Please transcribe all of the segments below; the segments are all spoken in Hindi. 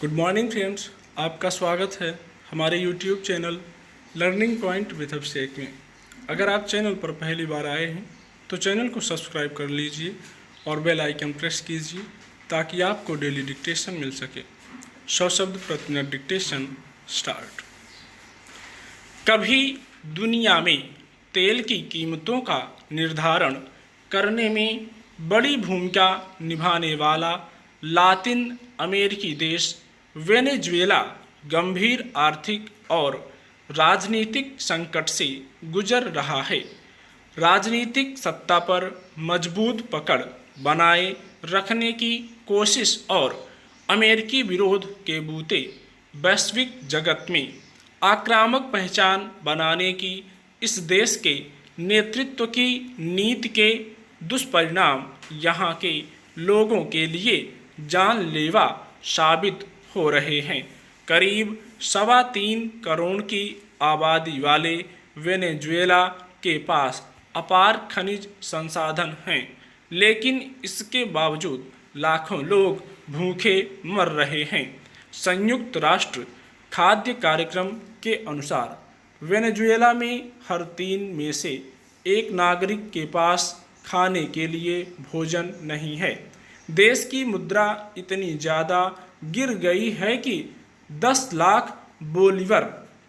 गुड मॉर्निंग फ्रेंड्स, आपका स्वागत है हमारे YouTube channel learning point with Abhishek में। अगर आप चैनल पर पहली बार आए हैं तो चैनल को सब्सक्राइब कर लीजिए और बेल आइकन प्रेस कीजिए ताकि आपको डेली डिक्टेशन मिल सके। 100 शब्द प्रति मिनट डिक्टेशन स्टार्ट। कभी दुनिया में तेल की कीमतों का निर्धारण करने में बड़ी भूमिका निभाने वाला लातिन अमेरिकी देश वेनेजुएला गंभीर आर्थिक और राजनीतिक संकट से गुजर रहा है। राजनीतिक सत्ता पर मजबूत पकड़ बनाए रखने की कोशिश और अमेरिकी विरोध के बूते वैश्विक जगत में आक्रामक पहचान बनाने की इस देश के नेतृत्व की नीति के दुष्परिणाम यहाँ के लोगों के लिए जानलेवा साबित हो रहे हैं। करीब 3.25 करोड़ की आबादी वाले वेनेजुएला के पास अपार खनिज संसाधन हैं, लेकिन इसके बावजूद लाखों लोग भूखे मर रहे हैं। संयुक्त राष्ट्र खाद्य कार्यक्रम के अनुसार वेनेजुएला में हर 3 में से 1 नागरिक के पास खाने के लिए भोजन नहीं है। देश की मुद्रा इतनी ज़्यादा गिर गई है कि 10 लाख बोलीवर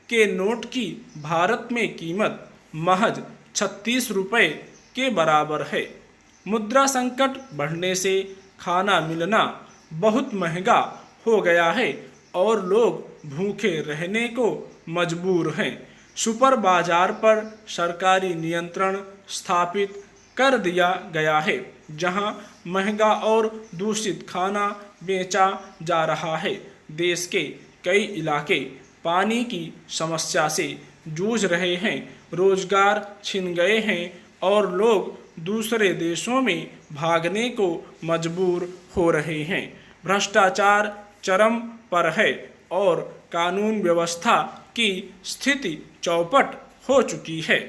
के नोट की भारत में कीमत महज 36 रुपये के बराबर है। मुद्रा संकट बढ़ने से खाना मिलना बहुत महंगा हो गया है और लोग भूखे रहने को मजबूर हैं। सुपर बाजार पर सरकारी नियंत्रण स्थापित कर दिया गया है, जहां महंगा और दूषित खाना बेचा जा रहा है। देश के कई इलाके पानी की समस्या से जूझ रहे हैं, रोजगार छिन गए हैं और लोग दूसरे देशों में भागने को मजबूर हो रहे हैं। भ्रष्टाचार चरम पर है और कानून व्यवस्था की स्थिति चौपट हो चुकी है।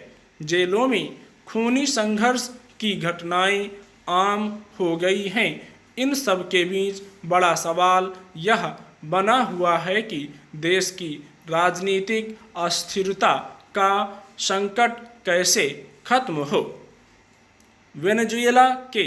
जेलों में खूनी संघर्ष की घटनाएं आम हो गई हैं। इन सब के बीच बड़ा सवाल यह बना हुआ है कि देश की राजनीतिक अस्थिरता का संकट कैसे खत्म हो। वेनेजुएला के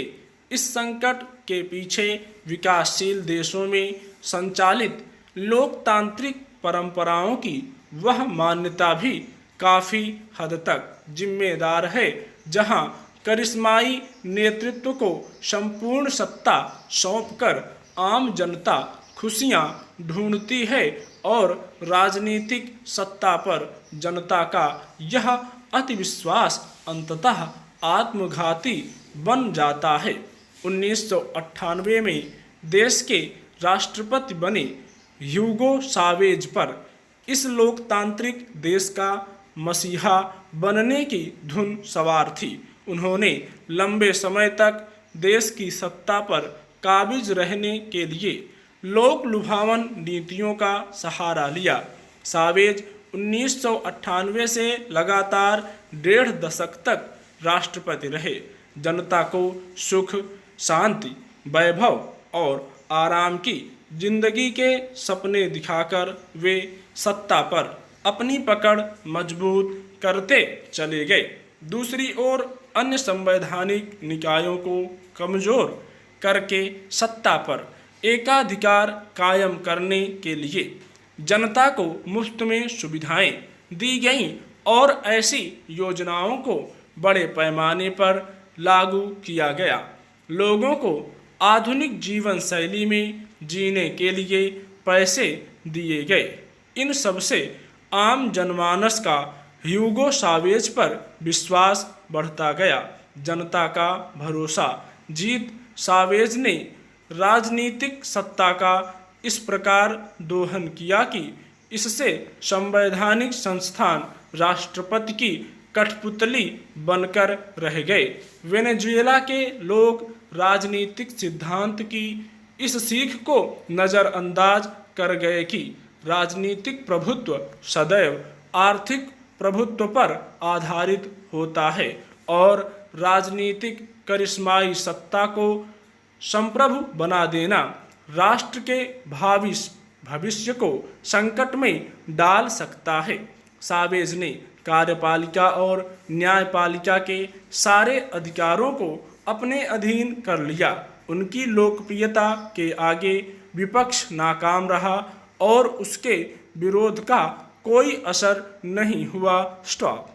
इस संकट के पीछे विकासशील देशों में संचालित लोकतांत्रिक परंपराओं की वह मान्यता भी काफ़ी हद तक जिम्मेदार है, जहां करिश्माई नेतृत्व को संपूर्ण सत्ता सौंपकर आम जनता खुशियां ढूंढती है और राजनीतिक सत्ता पर जनता का यह अतिविश्वास अंततः आत्मघाती बन जाता है। 1998 में देश के राष्ट्रपति बने ह्यूगो चावेज पर इस लोकतांत्रिक देश का मसीहा बनने की धुन सवार थी। उन्होंने लंबे समय तक देश की सत्ता पर काबिज रहने के लिए लोक लुभावन नीतियों का सहारा लिया। चावेज 1998 से लगातार 1.5 दशक तक राष्ट्रपति रहे। जनता को सुख, शांति, वैभव और आराम की जिंदगी के सपने दिखाकर वे सत्ता पर अपनी पकड़ मजबूत करते चले गए। दूसरी ओर अन्य संवैधानिक निकायों को कमजोर करके सत्ता पर एकाधिकार कायम करने के लिए जनता को मुफ्त में सुविधाएं दी गईं और ऐसी योजनाओं को बड़े पैमाने पर लागू किया गया। लोगों को आधुनिक जीवन शैली में जीने के लिए पैसे दिए गए। इन सबसे आम जनमानस का ह्यूगो चावेज पर विश्वास बढ़ता गया। जनता का भरोसा जीत चावेज ने राजनीतिक सत्ता का इस प्रकार दोहन किया कि इससे संवैधानिक संस्थान राष्ट्रपति की कठपुतली बनकर रह गए। वेनेजुएला के लोग राजनीतिक सिद्धांत की इस सीख को नज़रअंदाज कर गए कि राजनीतिक प्रभुत्व सदैव आर्थिक प्रभुत्व पर आधारित होता है और राजनीतिक करिश्माई सत्ता को संप्रभु बना देना राष्ट्र के भावी भविष्य को संकट में डाल सकता है। सावेज ने कार्यपालिका और न्यायपालिका के सारे अधिकारों को अपने अधीन कर लिया। उनकी लोकप्रियता के आगे विपक्ष नाकाम रहा और उसके विरोध का कोई असर नहीं हुआ। स्टॉप।